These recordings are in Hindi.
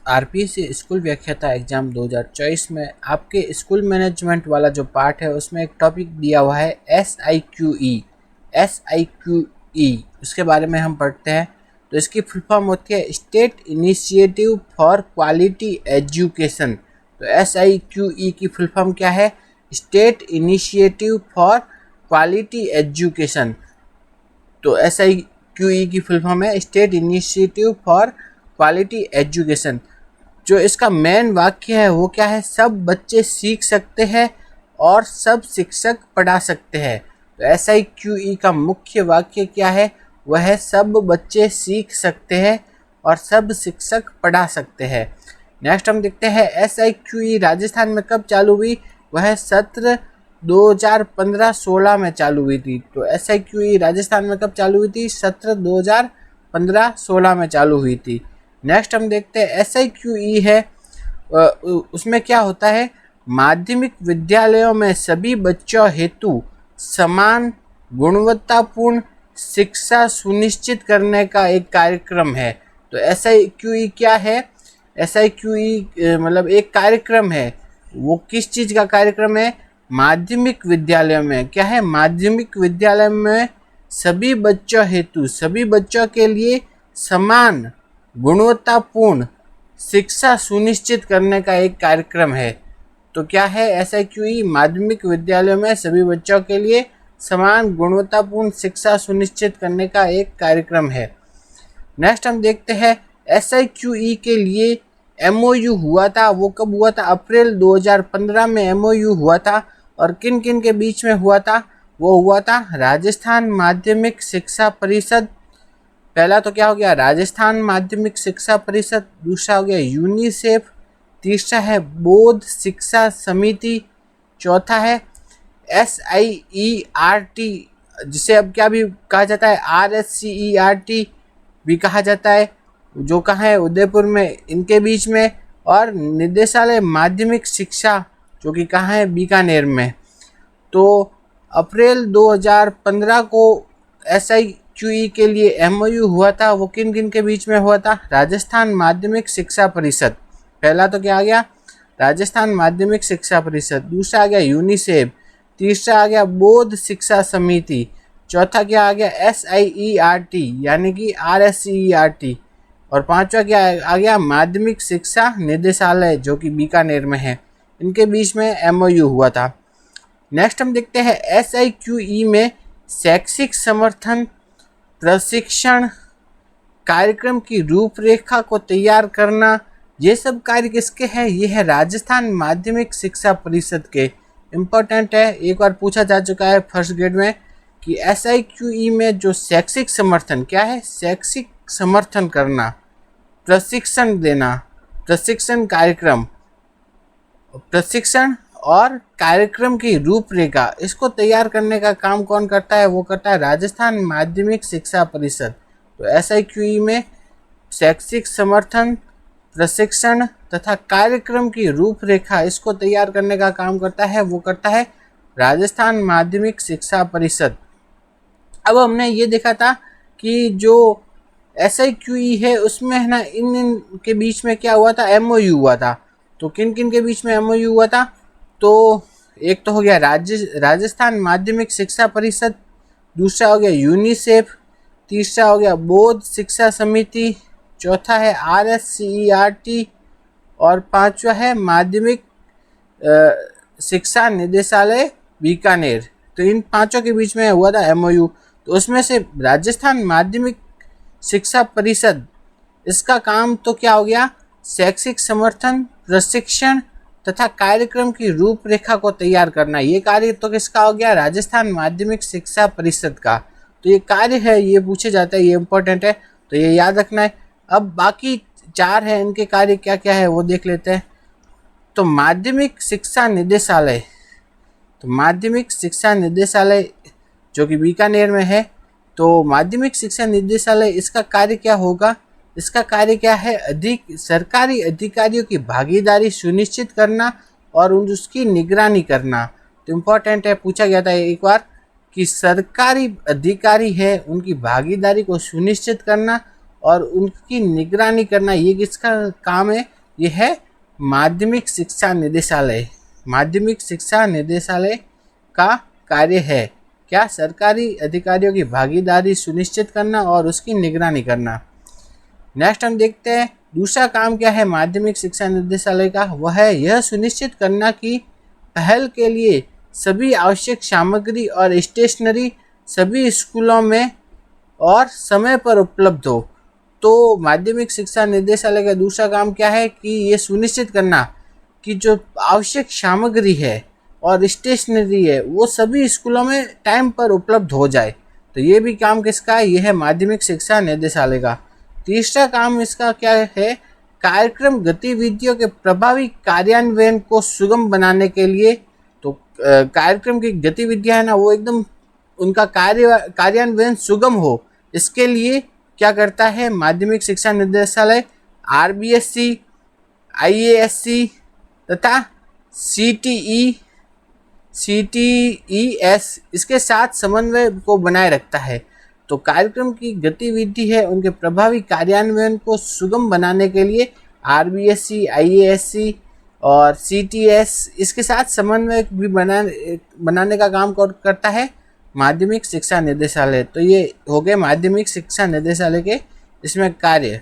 आरपीएससी स्कूल व्याख्याता एग्जाम 2024 में आपके स्कूल मैनेजमेंट वाला जो पार्ट है उसमें एक टॉपिक दिया हुआ है SIQE उसके बारे में हम पढ़ते हैं। तो इसकी फुल फॉर्म होती है state initiative for quality education. तो SIQE की फुल फॉर्म क्या है? State initiative for quality education. तो SIQE की फुल फॉर्म है state initiative for quality education. जो इसका मेन वाक्य है वो क्या है? सब बच्चे सीख सकते हैं और सब शिक्षक पढ़ा सकते हैं। तो SIQE का मुख्य वाक्य क्या है? वह है सब बच्चे सीख सकते हैं और सब शिक्षक पढ़ा सकते हैं। नेक्स्ट हम देखते हैं SIQE राजस्थान में कब चालू हुई? वह सत्र 2015-16 में चालू हुई थी। तो SIQE राजस्थान में कब चालू हुई थी? सत्र 2015-16 में चालू हुई थी। नेक्स्ट हम देखते हैं SIQE है उसमें क्या होता है? माध्यमिक विद्यालयों में सभी बच्चों हेतु समान गुणवत्तापूर्ण शिक्षा सुनिश्चित करने का एक कार्यक्रम है। तो SIQE क्या है? SIQE मतलब एक कार्यक्रम है। वो किस चीज़ का कार्यक्रम है? माध्यमिक विद्यालय में क्या है? माध्यमिक विद्यालय में सभी बच्चों हेतु, सभी बच्चों के लिए समान गुणवत्तापूर्ण शिक्षा सुनिश्चित करने का एक कार्यक्रम है। तो क्या है SIQE? माध्यमिक विद्यालयों में सभी बच्चों के लिए समान गुणवत्तापूर्ण शिक्षा सुनिश्चित करने का एक कार्यक्रम है। नेक्स्ट हम देखते हैं SIQE के लिए MOU हुआ था। वो कब हुआ था? अप्रैल 2015 में MOU हुआ था। और किन किन के बीच में हुआ था? वो हुआ था राजस्थान माध्यमिक शिक्षा परिषद। पहला तो क्या हो गया? राजस्थान माध्यमिक शिक्षा परिषद। दूसरा हो गया यूनिसेफ। तीसरा है बोध शिक्षा समिति। चौथा है SIERT, जिसे अब क्या भी कहा जाता है? RSCERT भी कहा जाता है, जो कहाँ है? उदयपुर में, इनके बीच में। और निदेशालय माध्यमिक शिक्षा जो कि कहाँ है? बीकानेर में। तो अप्रैल 2015 को SIQE के लिए MOU हुआ था। वो किन किन के बीच में हुआ था? राजस्थान माध्यमिक शिक्षा परिषद। पहला तो क्या आ गया? राजस्थान माध्यमिक शिक्षा परिषद। दूसरा आ गया यूनिसेफ। तीसरा आ गया बोध शिक्षा समिति। चौथा क्या आ गया? SIERT यानी कि RSCERT। और पांचवा क्या आ गया? माध्यमिक शिक्षा निदेशालय जो कि बीकानेर में है। इनके बीच में MOU हुआ था। नेक्स्ट हम देखते हैं SIQE में शैक्षिक समर्थन प्रशिक्षण कार्यक्रम की रूपरेखा को तैयार करना, ये सब कार्य किसके हैं? ये है राजस्थान माध्यमिक शिक्षा परिषद के। इम्पोर्टेंट है, एक बार पूछा जा चुका है फर्स्ट ग्रेड में कि SIQE में जो शैक्षिक समर्थन क्या है? शैक्षिक समर्थन करना, प्रशिक्षण देना, प्रशिक्षण कार्यक्रम, प्रशिक्षण और कार्यक्रम की रूपरेखा, इसको तैयार करने का काम कौन करता है? वो करता है राजस्थान माध्यमिक शिक्षा परिषद। तो SIQE में शैक्षिक समर्थन, प्रशिक्षण तथा कार्यक्रम की रूपरेखा, इसको तैयार करने का काम करता है, वो करता है राजस्थान माध्यमिक शिक्षा परिषद। अब हमने ये देखा था कि जो SIQE है उसमें है ना, इन के बीच में क्या हुआ था? MOU हुआ था। तो किन किन के बीच में MOU हुआ था? तो एक तो हो गया राजस्थान माध्यमिक शिक्षा परिषद। दूसरा हो गया यूनिसेफ। तीसरा हो गया बोध शिक्षा समिति। चौथा है RSCERT। और पांचवा है माध्यमिक शिक्षा निदेशालय बीकानेर। तो इन पांचों के बीच में हुआ था MOU। तो उसमें से राजस्थान माध्यमिक शिक्षा परिषद, इसका काम तो क्या हो गया? शैक्षिक समर्थन, प्रशिक्षण तथा कार्यक्रम की रूपरेखा को तैयार करना। ये कार्य तो किसका हो गया? राजस्थान माध्यमिक शिक्षा परिषद का। तो ये कार्य है, ये पूछे जाता है, ये इम्पोर्टेंट है, तो ये याद रखना है। अब बाकी चार है, इनके कार्य क्या क्या है वो देख लेते हैं। तो माध्यमिक शिक्षा निदेशालय, तो माध्यमिक शिक्षा निदेशालय जो कि बीकानेर में है, तो माध्यमिक शिक्षा निदेशालय, इसका कार्य क्या होगा? इसका कार्य क्या है? सरकारी अधिकारियों की भागीदारी सुनिश्चित करना और उसकी निगरानी करना। तो इम्पोर्टेंट है, पूछा गया था एक बार कि सरकारी अधिकारी है उनकी भागीदारी को सुनिश्चित करना और उनकी निगरानी करना, ये किसका काम है? ये है माध्यमिक शिक्षा निदेशालय। माध्यमिक शिक्षा निदेशालय का कार्य है क्या? सरकारी अधिकारियों की भागीदारी सुनिश्चित करना और उसकी निगरानी करना। नेक्स्ट हम देखते हैं दूसरा काम क्या है माध्यमिक शिक्षा निदेशालय का। वह है यह सुनिश्चित करना कि पहल के लिए सभी आवश्यक सामग्री और स्टेशनरी सभी स्कूलों में और समय पर उपलब्ध हो। तो माध्यमिक शिक्षा निदेशालय का दूसरा काम क्या है कि ये सुनिश्चित करना कि जो आवश्यक सामग्री है और स्टेशनरी है वो सभी स्कूलों में टाइम पर उपलब्ध हो जाए। तो ये भी काम किसका है? ये है माध्यमिक शिक्षा निदेशालय का। तीसरा काम इसका क्या है? कार्यक्रम गतिविधियों के प्रभावी कार्यान्वयन को सुगम बनाने के लिए। तो कार्यक्रम की गतिविधियां है ना वो एकदम उनका कार्यान्वयन सुगम हो, इसके लिए क्या करता है माध्यमिक शिक्षा निदेशालय? आरबीएससी, आईएएससी तथा सीटीईएस इसके साथ समन्वय को बनाए रखता है। तो कार्यक्रम की गतिविधि है उनके प्रभावी कार्यान्वयन को सुगम बनाने के लिए आरबीएससी, आईएएससी और सीटीएस इसके साथ समन्वय भी बनाने का काम करता है माध्यमिक शिक्षा निदेशालय। तो ये हो गए माध्यमिक शिक्षा निदेशालय के इसमें कार्य।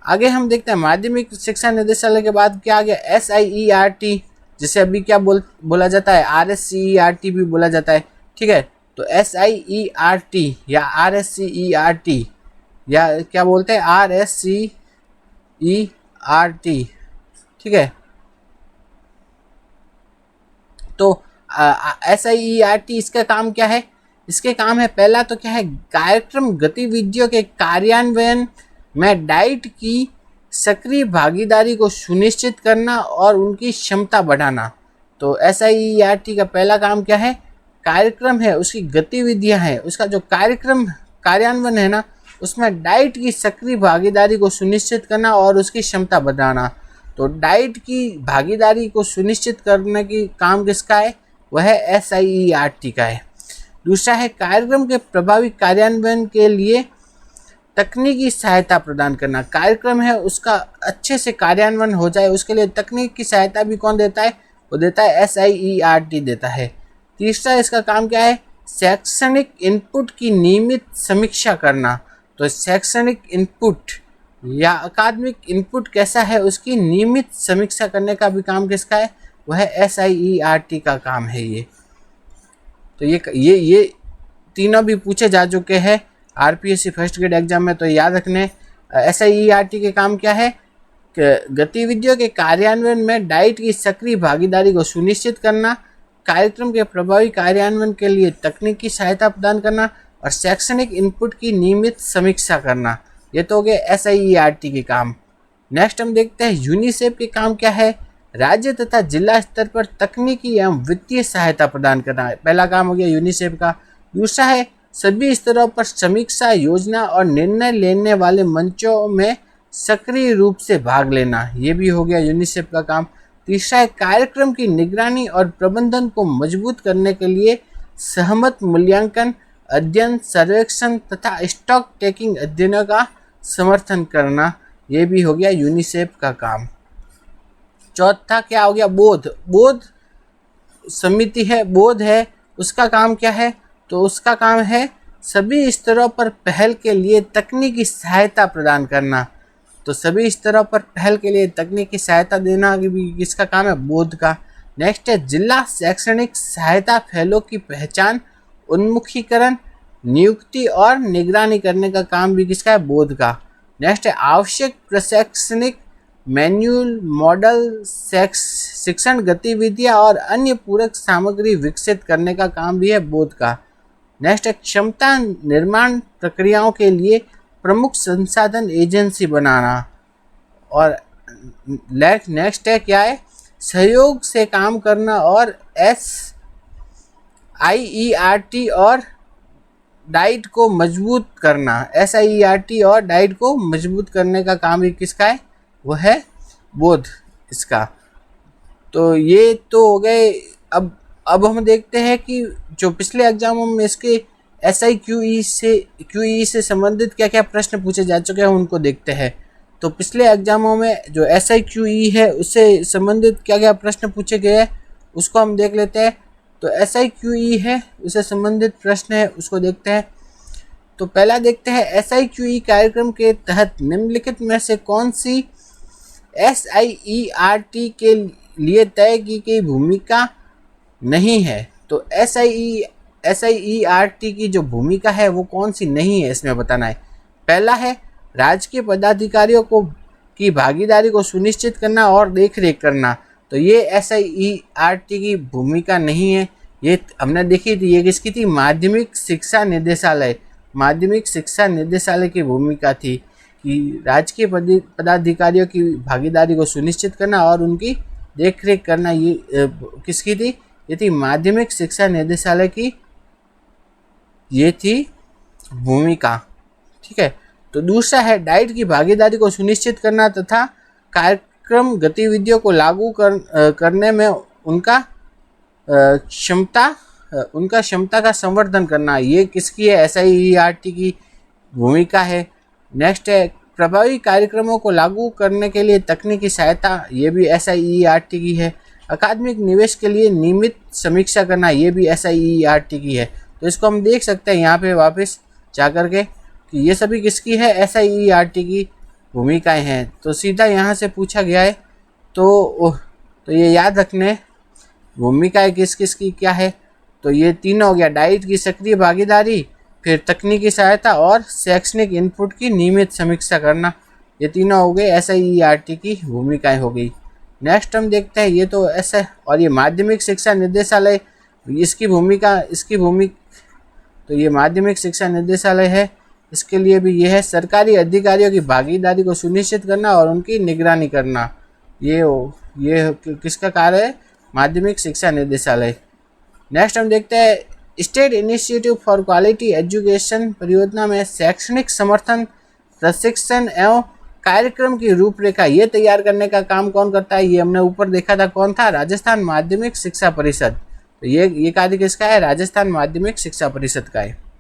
आगे हम देखते हैं माध्यमिक शिक्षा निदेशालय के बाद क्या आ गया? SIERT, जिसे अभी क्या बोला जाता है? RSCERT भी बोला जाता है। ठीक है, तो SIERT या RSCERT या क्या बोलते हैं? RSCERT। ठीक है, तो SIERT इसका काम क्या है? इसके काम है पहला तो क्या है? कार्यक्रम गतिविधियों के कार्यान्वयन में डाइट की सक्रिय भागीदारी को सुनिश्चित करना और उनकी क्षमता बढ़ाना। तो SIERT का पहला काम क्या है? कार्यक्रम है उसकी गतिविधियां हैं उसका जो कार्यक्रम कार्यान्वयन है ना उसमें डाइट की सक्रिय भागीदारी को सुनिश्चित करना और उसकी क्षमता बढ़ाना। तो डाइट की भागीदारी को सुनिश्चित करने की काम किसका है? वह SIERT का है। दूसरा है कार्यक्रम के प्रभावी कार्यान्वयन के लिए तकनीकी सहायता प्रदान करना। कार्यक्रम है उसका अच्छे से कार्यान्वयन हो जाए उसके लिए तकनीक की सहायता भी कौन देता है? वो देता है SIERT देता है। तीसरा इसका काम क्या है? शैक्षणिक इनपुट की नियमित समीक्षा करना। तो शैक्षणिक इनपुट या अकादमिक इनपुट कैसा है उसकी नियमित समीक्षा करने का भी काम किसका है? वह SIERT का काम है ये। तो ये तीनों भी पूछे जा चुके हैं RPSC फर्स्ट ग्रेड एग्जाम में, तो याद रखने। SIERT के काम क्या है? गतिविधियों के कार्यान्वयन में डाइट की सक्रिय भागीदारी को सुनिश्चित करना, कार्यक्रम के प्रभावी कार्यान्वयन के लिए तकनीकी सहायता प्रदान करना और शैक्षणिक इनपुट की नियमित समीक्षा करना। ये तो हो गए SIERT के काम। नेक्स्ट हम देखते हैं यूनिसेफ के काम क्या है? राज्य तथा जिला स्तर पर तकनीकी एवं वित्तीय सहायता प्रदान करना है। पहला काम हो गया यूनिसेफ का। दूसरा है सभी स्तरों पर समीक्षा, योजना और निर्णय लेने वाले मंचों में सक्रिय रूप से भाग लेना। ये भी हो गया यूनिसेफ का काम। तीसरा है कार्यक्रम की निगरानी और प्रबंधन को मजबूत करने के लिए सहमत मूल्यांकन, अध्ययन, सर्वेक्षण तथा स्टॉक टेकिंग अध्ययनों का समर्थन करना। ये भी हो गया यूनिसेफ का काम। चौथा क्या हो गया? बोध समिति है, बोध है, उसका काम क्या है? तो उसका काम है सभी स्तरों पर पहल के लिए तकनीकी सहायता प्रदान करना। तो सभी स्तरों पर पहल के लिए तकनीकी सहायता देना भी किसका काम है? बोध का। नेक्स्ट है जिला शैक्षणिक सहायता फेलो की पहचान, उन्मुखीकरण, नियुक्ति और निगरानी करने का काम भी किसका है? बोध का। नेक्स्ट है आवश्यक प्रशैक्षणिक मैनुअल, मॉडल, शिक्षण गतिविधियां और अन्य पूरक सामग्री विकसित करने का काम भी है बोध का। नेक्स्ट है क्षमता निर्माण प्रक्रियाओं के लिए प्रमुख संसाधन एजेंसी बनाना। और नेक्स्ट है क्या है? सहयोग से काम करना और SIERT और डाइट को मजबूत करना। SIERT और डाइट को मजबूत करने का काम भी किसका है? वह है बोध इसका। तो ये तो हो गए। अब हम देखते हैं कि जो पिछले एग्जामों में इसके QE से संबंधित क्या क्या प्रश्न पूछे जा चुके हैं उनको देखते हैं। तो पिछले एग्जामों में जो SIQE है उससे संबंधित क्या क्या प्रश्न पूछे गए हैं उसको हम देख लेते हैं। तो SIQE है उससे संबंधित प्रश्न है उसको देखते हैं। तो पहला देखते हैं, SIQE कार्यक्रम के तहत निम्नलिखित में से कौन सी SIERT के लिए तय की गई भूमिका नहीं है। तो SIERT की जो भूमिका है वो कौन सी नहीं है इसमें बताना है। पहला है राजकीय पदाधिकारियों को की भागीदारी को सुनिश्चित करना और देखरेख करना। तो ये SIERT की भूमिका नहीं है। ये हमने देखी थी, ये किसकी थी, माध्यमिक शिक्षा निदेशालय, माध्यमिक शिक्षा निदेशालय की भूमिका थी कि राजकीय पदाधिकारियों की भागीदारी को सुनिश्चित करना और उनकी देखरेख करना। ये किसकी थी, ये थी माध्यमिक शिक्षा निदेशालय की, ये थी भूमिका। ठीक है। तो दूसरा है डाइट की भागीदारी को सुनिश्चित करना तथा कार्यक्रम गतिविधियों को लागू करने में उनका क्षमता का संवर्धन करना। ये किसकी है, SIERT की भूमिका है। नेक्स्ट है प्रभावी कार्यक्रमों को लागू करने के लिए तकनीकी सहायता, ये भी SIERT की है। अकादमिक निवेश के लिए नियमित समीक्षा करना, ये भी SIERT की है। तो इसको हम देख सकते हैं यहाँ पे वापस जा कर के कि ये सभी किसकी है, SIERT की भूमिकाएं हैं। तो सीधा यहाँ से पूछा गया है। तो ये याद रखने भूमिकाएं किस किस की क्या है। तो ये तीनों हो गया, डाइट की सक्रिय भागीदारी, फिर तकनीकी सहायता और शैक्षणिक इनपुट की नियमित समीक्षा करना। ये तीनों हो गए SIERT की भूमिकाएं हो गई। नेक्स्ट हम देखते हैं, ये तो ऐसा, और ये माध्यमिक शिक्षा निदेशालय, इसकी भूमिका तो ये माध्यमिक शिक्षा निदेशालय है। इसके लिए भी ये है सरकारी अधिकारियों की भागीदारी को सुनिश्चित करना और उनकी निगरानी करना। ये किसका कार्य है, माध्यमिक शिक्षा निदेशालय। नेक्स्ट हम देखते हैं, state initiative for quality education परियोजना में शैक्षणिक समर्थन, प्रशिक्षण एवं कार्यक्रम की रूपरेखा ये तैयार करने का काम कौन करता है। ये हमने ऊपर देखा था, कौन था, राजस्थान माध्यमिक शिक्षा परिषद। तो ये कार्य किसका है, राजस्थान माध्यमिक शिक्षा परिषद का है।